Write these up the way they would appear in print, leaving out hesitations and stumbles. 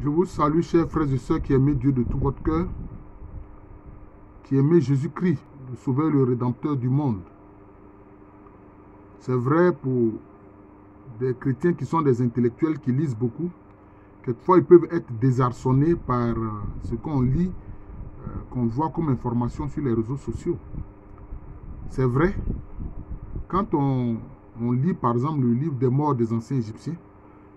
Je vous salue, chers frères et sœurs qui aimez Dieu de tout votre cœur, qui aimez Jésus-Christ, le Sauveur, le Rédempteur du monde. C'est vrai pour des chrétiens qui sont des intellectuels, qui lisent beaucoup. Quelquefois, ils peuvent être désarçonnés par ce qu'on lit, qu'on voit comme information sur les réseaux sociaux. C'est vrai, quand on lit par exemple le livre des morts des anciens Égyptiens,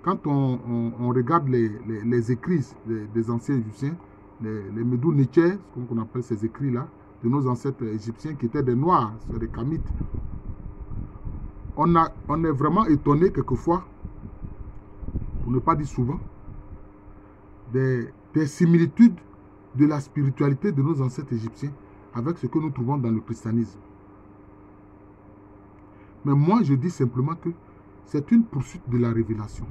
quand on regarde les écrits des anciens Égyptiens, les Médou Nétchè, comme on appelle ces écrits-là, de nos ancêtres égyptiens qui étaient des Noirs, c'est des Kamites, on est vraiment étonné quelquefois, pour ne pas dire souvent, des similitudes de la spiritualité de nos ancêtres égyptiens avec ce que nous trouvons dans le christianisme. Mais moi, je dis simplement que c'est une poursuite de la révélation.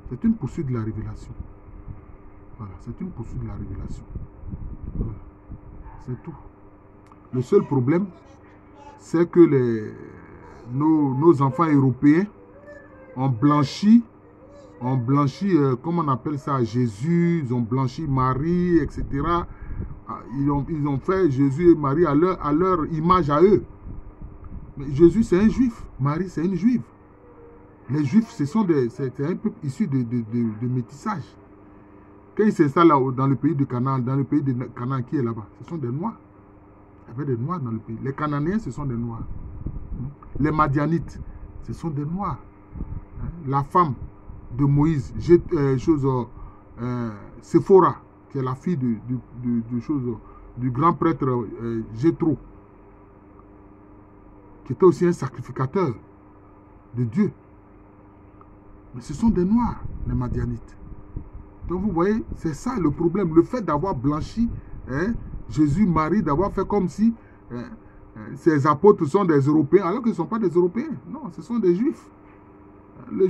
C'est une poursuite de la révélation. Voilà, c'est une poursuite de la révélation. Voilà. C'est tout. Le seul problème, c'est que nos enfants européens ont blanchi, comment on appelle ça, Jésus, ils ont blanchi Marie, etc. Ils ont fait Jésus et Marie à leur image à eux. Mais Jésus, c'est un juif. Marie, c'est une juive. Les juifs, c'est un peuple issu de métissage. Quand ils s'installent dans le pays de Canaan, qui est là-bas, ce sont des noirs. Il y avait des noirs dans le pays. Les Cananéens, ce sont des noirs. Les Madianites, ce sont des noirs. La femme de Moïse, Séphora, qui est la fille du grand prêtre Jéthro, qui était aussi un sacrificateur de Dieu. Mais ce sont des noirs, les Madianites. Donc vous voyez, c'est ça le problème. Le fait d'avoir blanchi Jésus, Marie, d'avoir fait comme si ces apôtres sont des Européens, alors qu'ils ne sont pas des Européens. Non, ce sont des Juifs. Le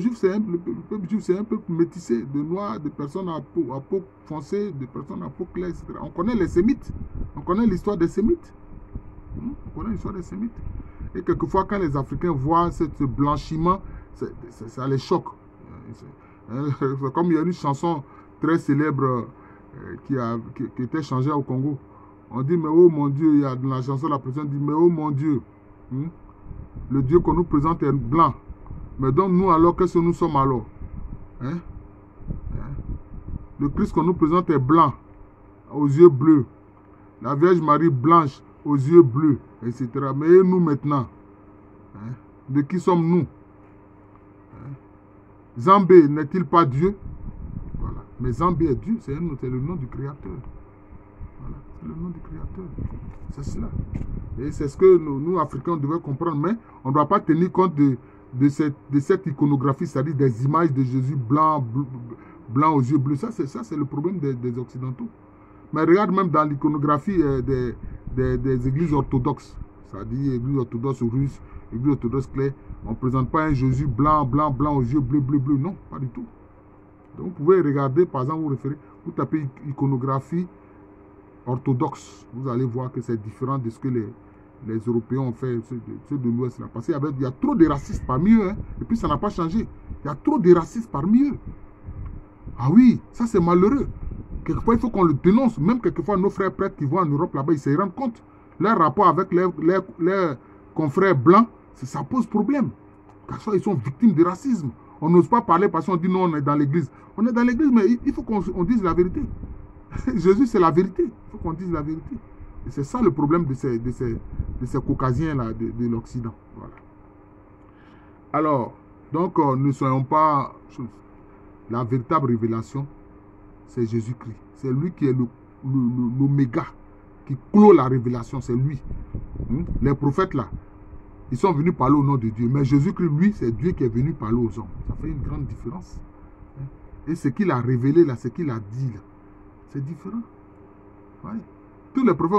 peuple juif, c'est un peuple métissé, de noirs, de personnes à peau foncée, de personnes à peau claire, etc. On connaît les Sémites. On connaît l'histoire des Sémites. On connaît l'histoire des Sémites. Et quelquefois, quand les Africains voient ce blanchiment, ça les choque. Comme il y a une chanson très célèbre qui était changée au Congo. On dit, mais oh mon Dieu, il y a dans la chanson, la personne dit, mais oh mon Dieu, le Dieu qu'on nous présente est blanc. Mais donc nous alors, qu'est-ce que nous sommes alors? Le Christ qu'on nous présente est blanc, aux yeux bleus. La Vierge Marie blanche, aux yeux bleus, etc. Mais nous maintenant, de qui sommes-nous? Zambé n'est-il pas Dieu? Voilà. Mais Zambé est Dieu, c'est le nom du Créateur. Voilà. C'est le nom du Créateur. C'est cela. Et c'est ce que nous Africains, on devait comprendre. Mais on ne doit pas tenir compte de cette iconographie, c'est-à-dire des images de Jésus blanc aux yeux bleus. Ça, c'est le problème des Occidentaux. Mais regarde même dans l'iconographie des églises orthodoxes, c'est-à-dire églises orthodoxes russes, églises orthodoxes claires, on ne présente pas un Jésus blanc aux yeux bleus. Non, pas du tout. Donc vous pouvez regarder, par exemple, vous tapez iconographie orthodoxe, vous allez voir que c'est différent de ce que les Européens ont fait, ceux de l'Ouest. Parce qu'il y a trop de racistes parmi eux, et puis ça n'a pas changé. Il y a trop de racistes parmi eux. Ah oui, ça c'est malheureux. Quelquefois, il faut qu'on le dénonce. Même quelquefois, nos frères prêtres qui vont en Europe là-bas, ils se rendent compte. Leur rapport avec leurs confrères blancs, ça pose problème. Quelquefois, ils sont victimes de racisme. On n'ose pas parler parce qu'on dit non, on est dans l'église. On est dans l'église, mais il faut qu'on dise la vérité. Jésus, c'est la vérité. Il faut qu'on dise la vérité. Et c'est ça le problème de ces caucasiens-là de l'Occident. Voilà. Alors, donc, ne soyons pas... La véritable révélation, c'est Jésus-Christ. C'est lui qui est l'oméga, qui clôt la révélation, c'est lui. Les prophètes là, ils sont venus parler au nom de Dieu. Mais Jésus-Christ, lui, c'est Dieu qui est venu parler aux hommes. Ça fait une grande différence. Et ce qu'il a révélé là, ce qu'il a dit là, c'est différent. Ouais. Tous les prophètes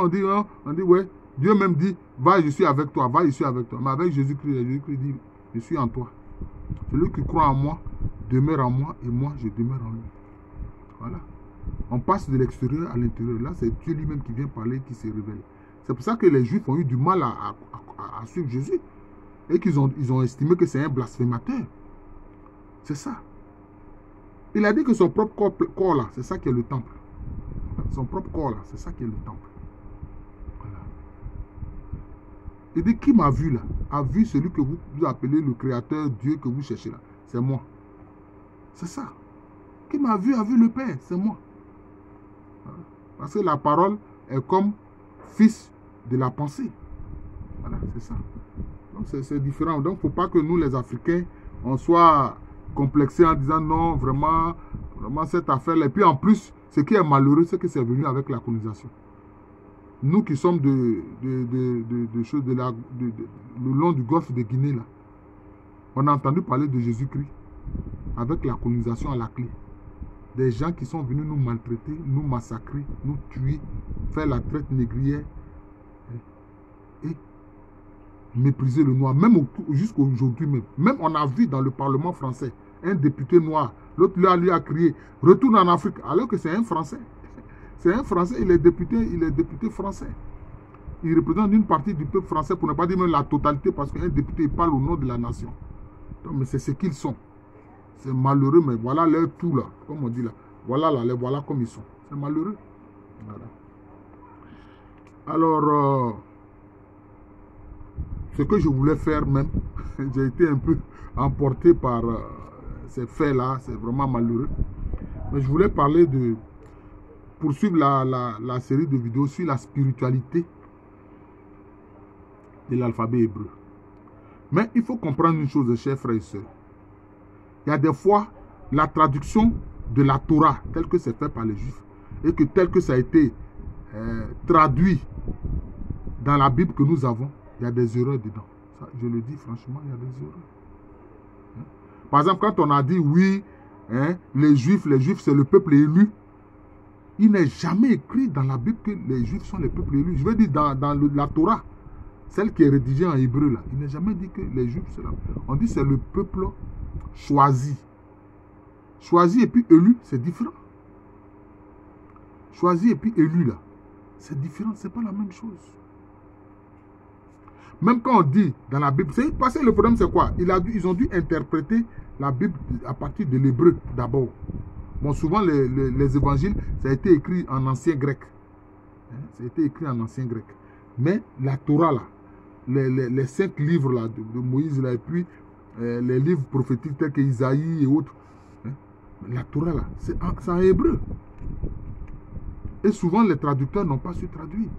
on dit, ouais, Dieu même dit, va, je suis avec toi, va, je suis avec toi. Mais avec Jésus-Christ, Jésus-Christ dit, je suis en toi. Celui qui croit en moi, demeure en moi et moi, je demeure en lui. Voilà. On passe de l'extérieur à l'intérieur. Là, c'est Dieu lui-même qui vient parler, qui se révèle. C'est pour ça que les Juifs ont eu du mal à suivre Jésus. Et qu'ils ont estimé que c'est un blasphémateur. C'est ça. Il a dit que son propre corps là, c'est ça qui est le temple. Son propre corps là, c'est ça qui est le temple. Voilà. Il dit, qui m'a vu là? A vu celui que vous appelez le créateur, Dieu que vous cherchez là. C'est moi. C'est ça. Qui m'a vu a vu le Père, c'est moi. Voilà. Parce que la parole est comme fils de la pensée. Voilà, c'est ça. Donc c'est différent. Donc il ne faut pas que nous les Africains, on soit complexés en disant non, vraiment cette affaire-là. Et puis en plus, ce qui est malheureux, c'est que c'est venu avec la colonisation. Nous qui sommes le long du golfe de Guinée, là, on a entendu parler de Jésus-Christ avec la colonisation à la clé. Des gens qui sont venus nous maltraiter, nous massacrer, nous tuer, faire la traite négrière et mépriser le noir. Même jusqu'à aujourd'hui même. Même on a vu dans le Parlement français un député noir. L'autre lui a crié « Retourne en Afrique » alors que c'est un Français. C'est un Français, il est député français. Il représente une partie du peuple français, pour ne pas dire même la totalité, parce qu'un député parle au nom de la nation. Donc, mais c'est ce qu'ils sont. C'est malheureux, mais voilà leur tout là, comme on dit là. Voilà là, les voilà comme ils sont. C'est malheureux. Voilà. Alors, ce que je voulais faire même, j'ai été un peu emporté par ces faits-là, c'est vraiment malheureux. Mais je voulais parler de, poursuivre la série de vidéos sur la spiritualité de l'alphabet hébreu. Mais il faut comprendre une chose, chers frères et sœurs. Il y a des fois, la traduction de la Torah, telle que c'est fait par les Juifs, et que tel que ça a été traduit dans la Bible que nous avons, il y a des erreurs dedans. Ça, je le dis franchement, il y a des erreurs. Par exemple, quand on a dit oui, les Juifs c'est le peuple élu, il n'est jamais écrit dans la Bible que les Juifs sont les peuples élus. Je veux dire, dans la Torah, celle qui est rédigée en hébreu, là, il n'est jamais dit que les Juifs, c'est là. On dit c'est le peuple choisi. Choisi et puis élu, c'est différent. Choisi et puis élu, là, c'est différent, c'est pas la même chose. Même quand on dit dans la Bible, parce que le problème c'est quoi? Ils ont dû interpréter la Bible à partir de l'hébreu d'abord. Bon, souvent les évangiles, ça a été écrit en ancien grec. Ça a été écrit en ancien grec. Mais la Torah, là, les 5 livres là, de Moïse, là, et puis les livres prophétiques tels que Isaïe et autres, la Torah, là, c'est en hébreu. Et souvent, les traducteurs n'ont pas su traduire.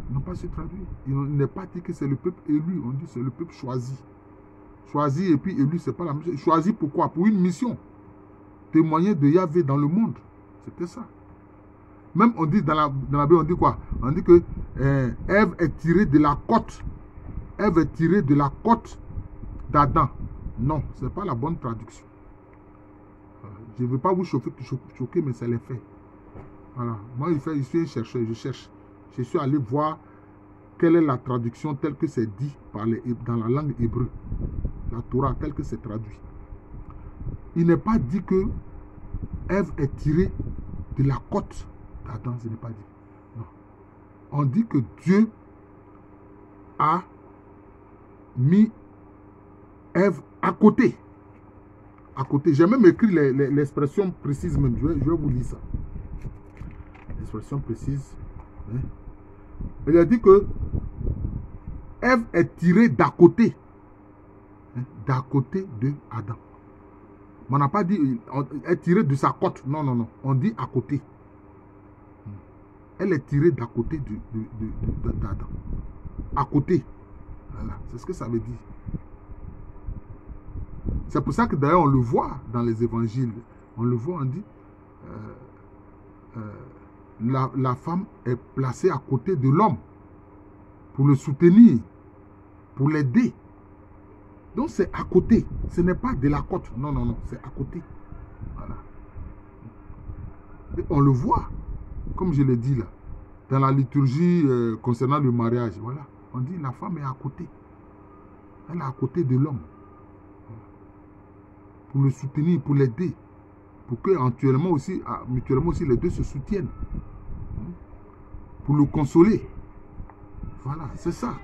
Ils n'ont pas su traduire. Il n'est pas dit que c'est le peuple élu, on dit c'est le peuple choisi. Choisi et puis élu, c'est pas la même chose. Choisi pourquoi? Pour une mission. Témoigner de Yahvé dans le monde. C'était ça. Même on dit dans la Bible, on dit quoi? On dit que Ève est tirée de la côte. Ève est tirée de la côte d'Adam. Non, ce n'est pas la bonne traduction. Je ne veux pas vous choquer, mais c'est les faits. Voilà. Moi, je suis un chercheur, je cherche. Je suis allé voir quelle est la traduction telle que c'est dit dans la langue hébreu. La Torah telle que c'est traduit. Il n'est pas dit que Ève est tirée de la côte d'Adam, ce n'est pas dit. Non. On dit que Dieu a mis Ève à côté. À côté. J'ai même écrit l'expression précise même. Je vais vous lire ça. L'expression précise. Il a dit que Ève est tirée d'à côté. D'à côté de Adam. On n'a pas dit est tirée de sa côte. Non, non, non. On dit à côté. Elle est tirée d'à côté d'Adam. À côté. Voilà. C'est ce que ça veut dire. C'est pour ça que d'ailleurs on le voit dans les évangiles. On le voit, on dit la femme est placée à côté de l'homme pour le soutenir, pour l'aider. Donc c'est à côté. Ce n'est pas de la côte. Non, non, non. C'est à côté. Voilà. Et on le voit, comme je l'ai dit là, dans la liturgie concernant le mariage. Voilà. On dit la femme est à côté. Elle est à côté de l'homme. Pour le soutenir, pour l'aider. Pour que mutuellement aussi les deux se soutiennent. Pour le consoler. Voilà, c'est ça.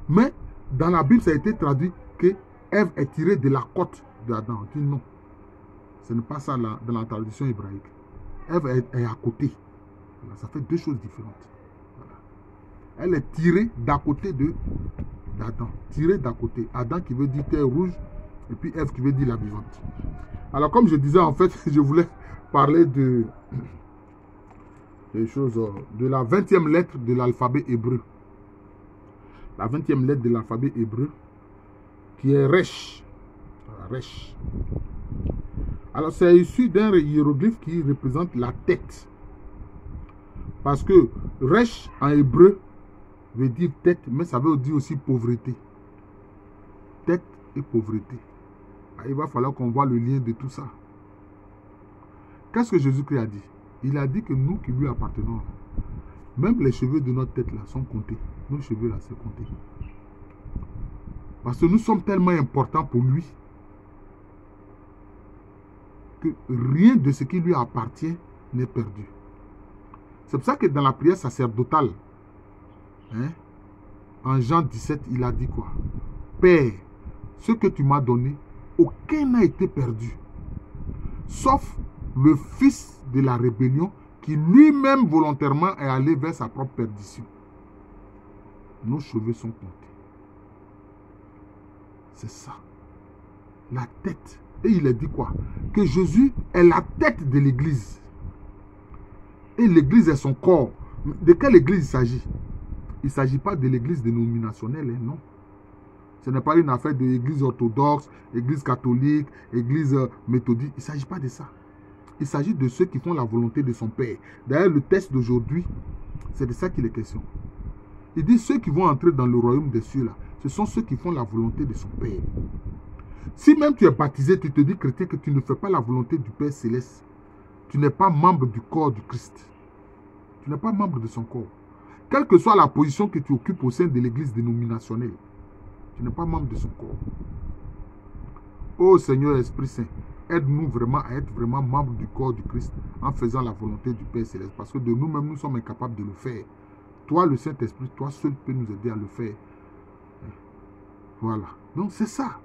Mais dans la Bible, ça a été traduit que Ève est tirée de la côte d'Adam. On dit non. Ce n'est pas ça dans la tradition hébraïque. Ève est à côté. Voilà, ça fait deux choses différentes. Voilà. Elle est tirée d'à côté d'Adam. Tirée d'à côté. Adam qui veut dire terre rouge. Et puis Ève qui veut dire la vivante. Alors comme je disais, en fait, je voulais parler des choses, de la 20e lettre de l'alphabet hébreu. La 20e lettre de l'alphabet hébreu, qui est Resh. Resh. Alors c'est issu d'un hiéroglyphe qui représente la tête. Parce que Resh en hébreu veut dire tête, mais ça veut dire aussi pauvreté. Tête et pauvreté. Il va falloir qu'on voit le lien de tout ça. Qu'est-ce que Jésus-Christ a dit? Il a dit que nous qui lui appartenons, même les cheveux de notre tête là sont comptés. Nos cheveux là, c'est compté. Parce que nous sommes tellement importants pour lui que rien de ce qui lui appartient n'est perdu. C'est pour ça que dans la prière sacerdotale, en Jean 17, il a dit quoi? Père, ce que tu m'as donné, aucun n'a été perdu, sauf le fils de la rébellion qui lui-même volontairement est allé vers sa propre perdition. Nos cheveux sont comptés. C'est ça. La tête. Et il a dit quoi? Que Jésus est la tête de l'église. Et l'église est son corps. De quelle église il s'agit? Il ne s'agit pas de l'église dénominationnelle, non. Ce n'est pas une affaire de l'église orthodoxe, église catholique, église méthodique. Il ne s'agit pas de ça. Il s'agit de ceux qui font la volonté de son Père. D'ailleurs, le texte d'aujourd'hui, c'est de ça qu'il est question. Il dit ceux qui vont entrer dans le royaume des cieux, là, ce sont ceux qui font la volonté de son Père. Si même tu es baptisé, tu te dis chrétien que tu ne fais pas la volonté du Père céleste, tu n'es pas membre du corps du Christ. Tu n'es pas membre de son corps. Quelle que soit la position que tu occupes au sein de l'église dénominationnelle, tu n'es pas membre de son corps. Ô Seigneur Esprit Saint, aide-nous vraiment à être vraiment membre du corps du Christ en faisant la volonté du Père céleste. Parce que de nous-mêmes, nous sommes incapables de le faire. Toi, le Saint-Esprit, toi seul peux nous aider à le faire. Voilà. Donc c'est ça.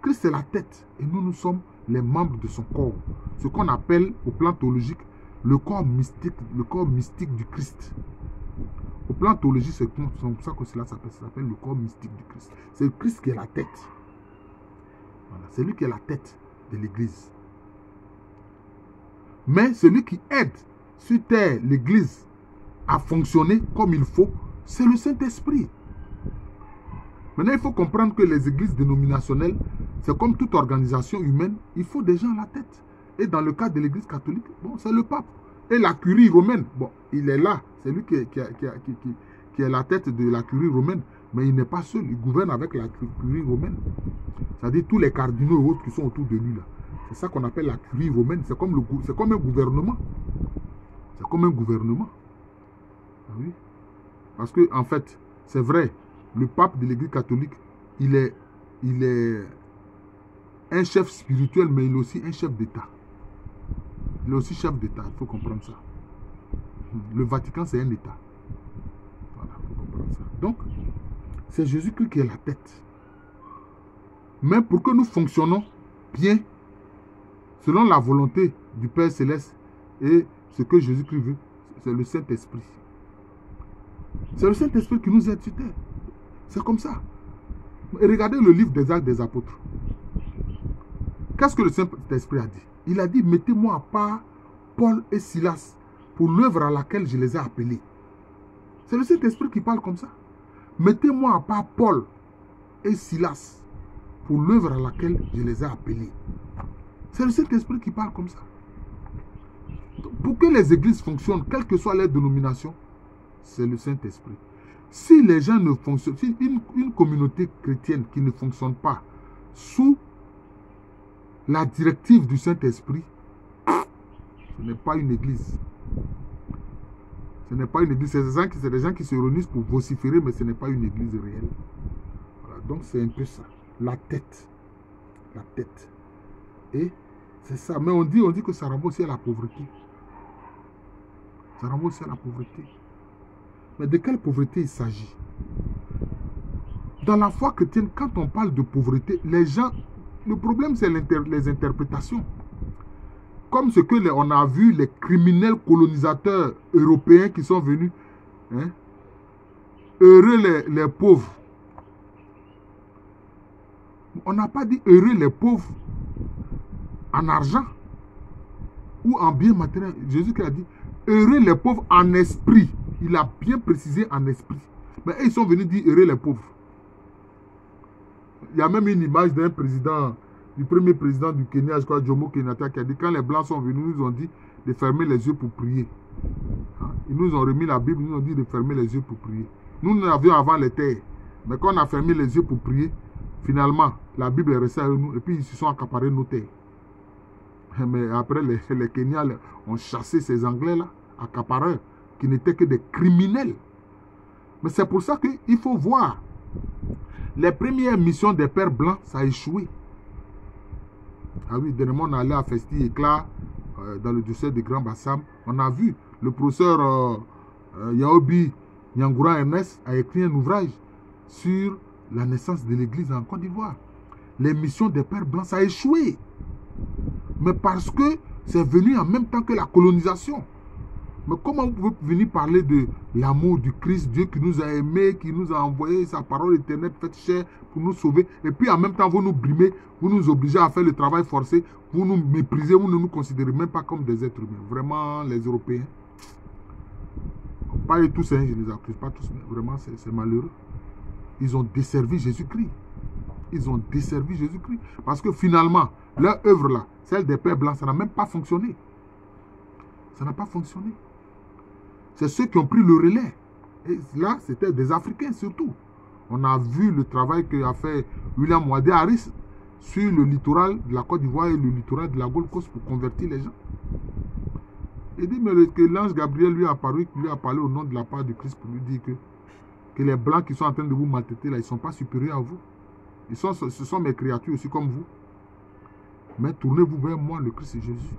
Christ est la tête et nous, nous sommes les membres de son corps. Ce qu'on appelle au plan théologique le corps mystique du Christ. Au plan théologique, c'est comme ça que cela s'appelle le corps mystique du Christ. C'est le Christ qui est la tête. Voilà. C'est lui qui est la tête de l'église. Mais celui qui aide sur terre l'église à fonctionner comme il faut, c'est le Saint-Esprit. Maintenant, il faut comprendre que les églises dénominationnelles, c'est comme toute organisation humaine, il faut des gens à la tête. Et dans le cas de l'église catholique, bon, c'est le pape. Et la curie romaine, bon, il est là. C'est lui qui est la tête de la curie romaine. Mais il n'est pas seul, il gouverne avec la curie romaine. C'est-à-dire tous les cardinaux et autres qui sont autour de lui là. C'est ça qu'on appelle la curie romaine. C'est comme un gouvernement. C'est comme un gouvernement. Ah oui. Parce que, en fait, c'est vrai, le pape de l'église catholique, il est un chef spirituel, mais il est aussi un chef d'État. Il est aussi chef d'État, il faut comprendre ça. Le Vatican, c'est un État. Voilà, il faut comprendre ça. Donc, c'est Jésus-Christ qui est la tête. Mais pour que nous fonctionnons bien, selon la volonté du Père Céleste et ce que Jésus-Christ veut, c'est le Saint-Esprit. C'est le Saint-Esprit qui nous aide sur terre. C'est comme ça. Et regardez le livre des Actes des Apôtres. Qu'est-ce que le Saint-Esprit a dit? Il a dit, mettez-moi à part Paul et Silas pour l'œuvre à laquelle je les ai appelés. C'est le Saint-Esprit qui parle comme ça. Mettez-moi à part Paul et Silas pour l'œuvre à laquelle je les ai appelés. C'est le Saint-Esprit qui parle comme ça. Pour que les églises fonctionnent, quelle que soit leur dénomination, c'est le Saint-Esprit. Si les gens ne fonctionnent, si une communauté chrétienne qui ne fonctionne pas sous la directive du Saint-Esprit, ce n'est pas une église. Ce n'est pas une église. C'est des gens qui se réunissent pour vociférer, mais ce n'est pas une église réelle. Voilà, donc c'est un peu ça. La tête. La tête. Et c'est ça. Mais on dit que ça renvoie aussi à la pauvreté. Ça renvoie aussi à la pauvreté. Mais de quelle pauvreté il s'agit? Dans la foi chrétienne, quand on parle de pauvreté, les gens le problème, c'est les interprétations. Comme ce que on a vu les criminels colonisateurs européens qui sont venus, hein, heureux les pauvres. On n'a pas dit heureux les pauvres en argent ou en biens matériels. Jésus qui a dit heureux les pauvres en esprit. Il a bien précisé en esprit. Mais ils sont venus dire heureux les pauvres. Il y a même une image d'un président, du premier président du Kenya, je crois, Jomo Kenyatta, qui a dit quand les Blancs sont venus, ils nous ont dit de fermer les yeux pour prier. Hein? Ils nous ont remis la Bible, ils nous ont dit de fermer les yeux pour prier. Nous avions avant les terres. Mais quand on a fermé les yeux pour prier, finalement, la Bible est restée avec nous et puis ils se sont accaparés nos terres. Mais après, les Kenyans ont chassé ces Anglais-là, accapareurs, qui n'étaient que des criminels. Mais c'est pour ça qu'il faut voir. Les premières missions des pères blancs, ça a échoué. Ah oui, dernièrement, on allait à Festi Éclat, dans le diocèse de Grand Bassam. On a vu, le professeur Yaobi Nyangoura Ernest a écrit un ouvrage sur la naissance de l'église en Côte d'Ivoire. Les missions des pères blancs, ça a échoué. Mais parce que c'est venu en même temps que la colonisation. Mais comment vous pouvez venir parler de l'amour du Christ, Dieu qui nous a aimés, qui nous a envoyé sa parole éternelle faite chair pour nous sauver, et puis en même temps vous nous brimez, vous nous obligez à faire le travail forcé, vous nous méprisez, vous ne nous considérez même pas comme des êtres humains. Vraiment, les Européens, pas tous, hein, je ne les accuse pas tous, mais vraiment c'est malheureux. Ils ont desservi Jésus-Christ. Ils ont desservi Jésus-Christ. Parce que finalement, leur œuvre là, celle des pères blancs, ça n'a même pas fonctionné. Ça n'a pas fonctionné. C'est ceux qui ont pris le relais. Et là, c'était des Africains surtout. On a vu le travail qu'a fait William Wadé Harris sur le littoral de la Côte d'Ivoire et le littoral de la Gold Coast pour convertir les gens. Il dit mais que l'ange Gabriel lui a apparu, lui a parlé au nom de la part du Christ pour lui dire que les blancs qui sont en train de vous maltraiter là, ils ne sont pas supérieurs à vous. Ce sont mes créatures aussi comme vous. Mais tournez-vous vers moi, le Christ et Jésus.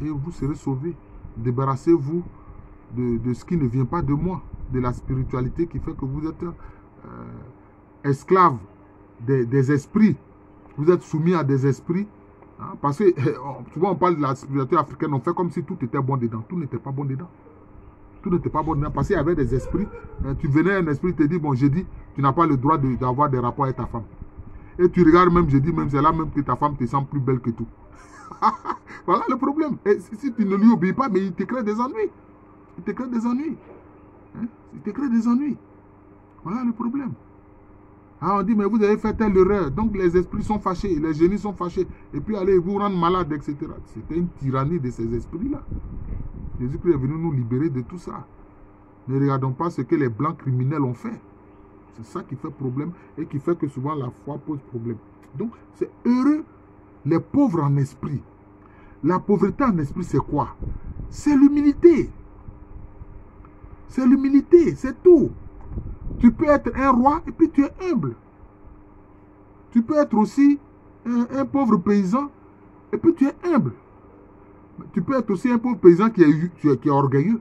Et vous serez sauvés. Débarrassez-vous de ce qui ne vient pas de moi, de la spiritualité qui fait que vous êtes esclaves des esprits. Vous êtes soumis à des esprits. Hein, parce que souvent on parle de la spiritualité africaine, on fait comme si tout était bon dedans. Tout n'était pas bon dedans. Tout n'était pas bon dedans. Parce qu'il y avait des esprits. Tu venais, un esprit te dit, bon, j'ai dit, tu n'as pas le droit d'avoir des rapports avec ta femme. Et tu regardes même, je dis même, c'est là même que ta femme te sent plus belle que tout. Voilà le problème. Et si tu ne lui obéis pas, mais il te crée des ennuis. Il te crée des ennuis. Hein? Il te crée des ennuis. Voilà le problème. Ah, on dit, mais vous avez fait telle erreur. Donc les esprits sont fâchés, les génies sont fâchés. Et puis allez vous rendre malade, etc. C'était une tyrannie de ces esprits-là. Jésus-Christ est venu nous libérer de tout ça. Ne regardons pas ce que les blancs criminels ont fait. C'est ça qui fait problème et qui fait que souvent la foi pose problème. Donc, c'est heureux les pauvres en esprit. La pauvreté en esprit, c'est quoi? C'est l'humilité. C'est l'humilité, c'est tout. Tu peux être un roi et puis tu es humble. Tu peux être aussi un pauvre paysan et puis tu es humble. Tu peux être aussi un pauvre paysan qui est orgueilleux.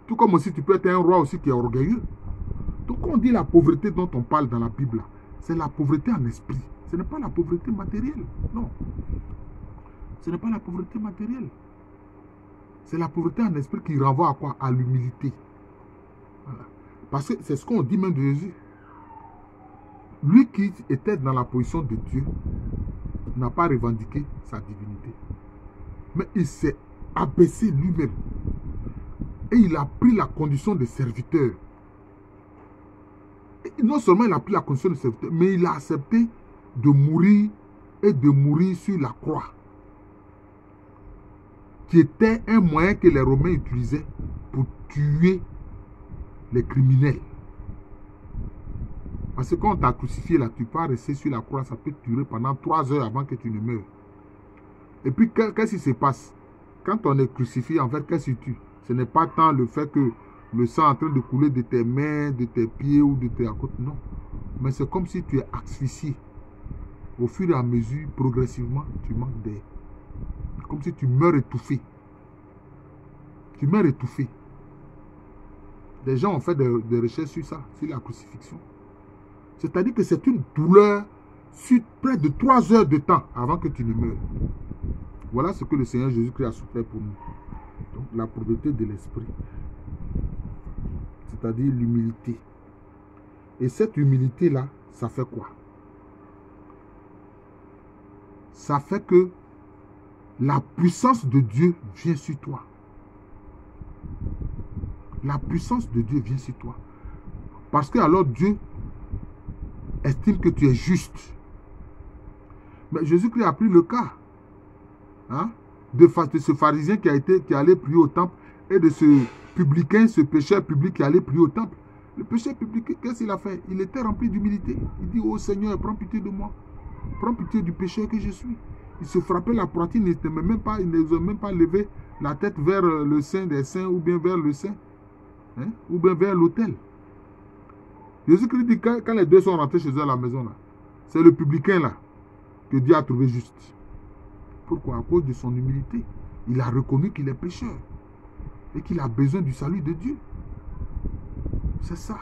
Tout comme aussi tu peux être un roi aussi qui est orgueilleux. Donc quand on dit la pauvreté dont on parle dans la Bible, c'est la pauvreté en esprit. Ce n'est pas la pauvreté matérielle. Non. Ce n'est pas la pauvreté matérielle. C'est la pauvreté en esprit qui renvoie à quoi? À l'humilité. Voilà. Parce que c'est ce qu'on dit même de Jésus. Lui qui était dans la position de Dieu n'a pas revendiqué sa divinité. Mais il s'est abaissé lui-même. Et il a pris la condition de serviteur. Et non seulement il a pris la condition de serviteur, mais il a accepté de mourir et de mourir sur la croix. Qui était un moyen que les Romains utilisaient pour tuer les criminels. Parce que quand on t'a crucifié là, tu peux rester sur la croix, ça peut te tuer pendant 3 heures avant que tu ne meures. Et puis, qu'est-ce qui se passe? Quand on est crucifié, en fait, qu'est-ce que tu tues? Ce n'est pas tant le fait que le sang est en train de couler de tes mains, de tes pieds ou de tes côtes, non. Mais c'est comme si tu es asphyxié. Au fur et à mesure, progressivement, tu manques d'air. Comme si tu meurs étouffé. Tu meurs étouffé. Des gens ont fait des recherches sur ça, sur la crucifixion. C'est-à-dire que c'est une douleur sur près de 3 heures de temps avant que tu ne meures. Voilà ce que le Seigneur Jésus-Christ a souffert pour nous. Donc la pauvreté de l'esprit, c'est-à-dire l'humilité. Et cette humilité-là, ça fait quoi? Ça fait que la puissance de Dieu vient sur toi. La puissance de Dieu vient sur toi. Parce que alors Dieu estime que tu es juste. Mais Jésus-Christ a pris le cas de ce pharisien qui allait prier au temple et de ce publicain, ce pécheur public qui allait prier au temple. Le pécheur public, qu'est-ce qu'il a fait? Il était rempli d'humilité. Il dit, oh Seigneur, prends pitié de moi. Prends pitié du pécheur que je suis. Il se frappait la poitrine, il n'osait même pas lever la tête vers le sein des saints ou bien vers le sein, ou bien vers l'autel. Jésus-Christ dit, quand les deux sont rentrés chez eux à la maison, c'est le publicain là que Dieu a trouvé juste. Pourquoi? À cause de son humilité. Il a reconnu qu'il est pécheur et qu'il a besoin du salut de Dieu. C'est ça.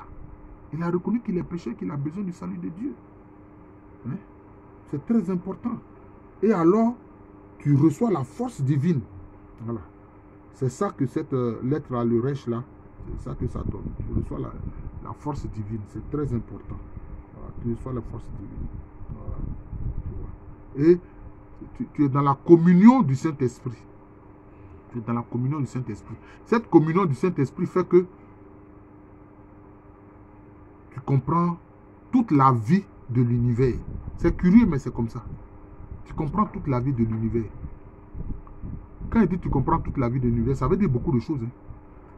Il a reconnu qu'il est pécheur, qu'il a besoin du salut de Dieu. C'est très important. Et alors, tu reçois la force divine. Voilà. C'est ça que cette lettre à l'Urèche là, c'est ça que ça donne. Tu reçois la force divine. C'est très important. Voilà. Tu reçois la force divine. Voilà. Et tu es dans la communion du Saint-Esprit. Tu es dans la communion du Saint-Esprit. Cette communion du Saint-Esprit fait que tu comprends toute la vie de l'univers. C'est curieux, mais c'est comme ça. Tu comprends toute la vie de l'univers. Quand il dit tu comprends toute la vie de l'univers, ça veut dire beaucoup de choses.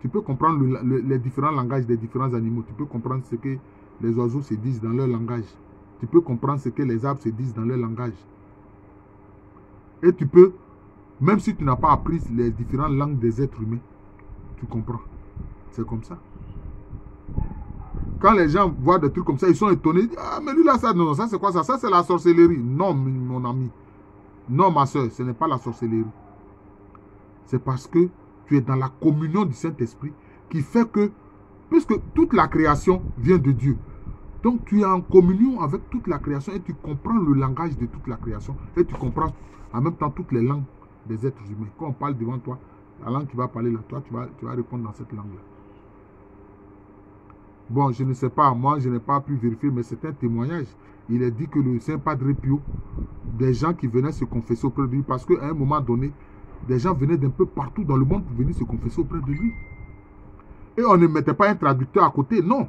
Tu peux comprendre les différents langages des différents animaux. Tu peux comprendre ce que les oiseaux se disent dans leur langage. Tu peux comprendre ce que les arbres se disent dans leur langage. Et tu peux, même si tu n'as pas appris les différentes langues des êtres humains, tu comprends. C'est comme ça. Quand les gens voient des trucs comme ça, ils sont étonnés. Ils disent, ah, mais lui là, ça, non, ça c'est quoi ça? Ça c'est la sorcellerie. Non, mon ami. Non, ma soeur, ce n'est pas la sorcellerie. C'est parce que tu es dans la communion du Saint-Esprit qui fait que, puisque toute la création vient de Dieu, donc tu es en communion avec toute la création et tu comprends le langage de toute la création et tu comprends en même temps toutes les langues des êtres humains. Quand on parle devant toi, la langue qui va parler là, toi, tu vas répondre dans cette langue-là. Bon, je ne sais pas, moi, je n'ai pas pu vérifier, mais c'est un témoignage. Il est dit que le Saint Padre Pio, des gens qui venaient se confesser auprès de lui, parce qu'à un moment donné, des gens venaient d'un peu partout dans le monde pour venir se confesser auprès de lui. Et on ne mettait pas un traducteur à côté, non.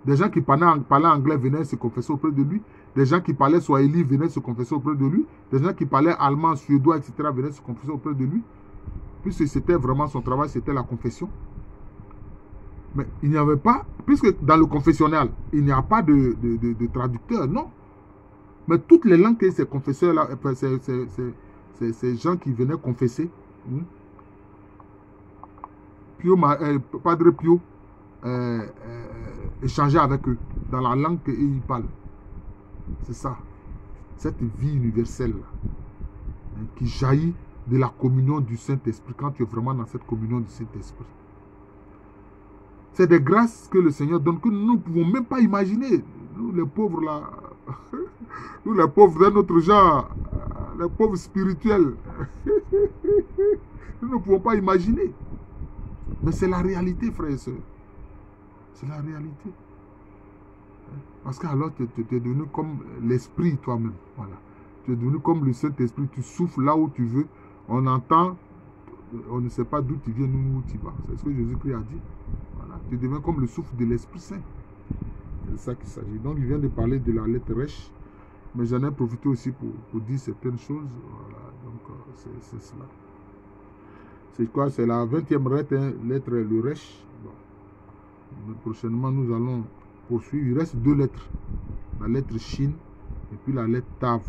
Des gens qui parlaient anglais venaient se confesser auprès de lui. Des gens qui parlaient swahili venaient se confesser auprès de lui. Des gens qui parlaient allemand, suédois, etc. venaient se confesser auprès de lui. Puisque c'était vraiment son travail, c'était la confession. Mais il n'y avait pas, puisque dans le confessionnal, il n'y a pas de traducteur, non. Mais toutes les langues que ces confesseurs-là, ces gens qui venaient confesser, Padre Pio échangeait avec eux dans la langue qu'ils parlent. C'est ça. Cette vie universelle qui jaillit de la communion du Saint-Esprit, quand tu es vraiment dans cette communion du Saint-Esprit. C'est des grâces que le Seigneur donne que nous ne pouvons même pas imaginer. Nous, les pauvres là, nous, les pauvres d'un autre genre, les pauvres spirituels, nous ne pouvons pas imaginer. Mais c'est la réalité, frères et sœurs. C'est la réalité. Parce qu'alors, tu es devenu comme l'Esprit toi-même. Voilà. Tu es devenu comme le Saint-Esprit. Tu souffles là où tu veux. On entend, on ne sait pas d'où tu viens, où tu vas. C'est ce que Jésus-Christ a dit. Voilà. Tu deviens comme le souffle de l'Esprit Saint. C'est ça qu'il s'agit. Donc, il vient de parler de la lettre Rèche. Mais j'en ai profité aussi pour dire certaines choses. Voilà. Donc, c'est cela. C'est quoi? C'est la 20e lettre, le Rèche. Bon. Prochainement, nous allons poursuivre. Il reste 2 lettres. La lettre Shin et puis la lettre Tav.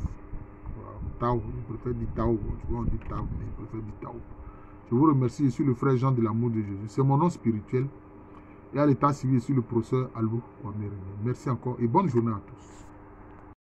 Voilà. Tao, je préfère dire Tao. Tu vois, on dit Tav, mais je préfère dire Tao. Je vous remercie. Je suis le frère Jean de l'amour de Jésus. C'est mon nom spirituel. Et à l'état civil, je suis le professeur Alou Ouamerine. Merci encore et bonne journée à tous.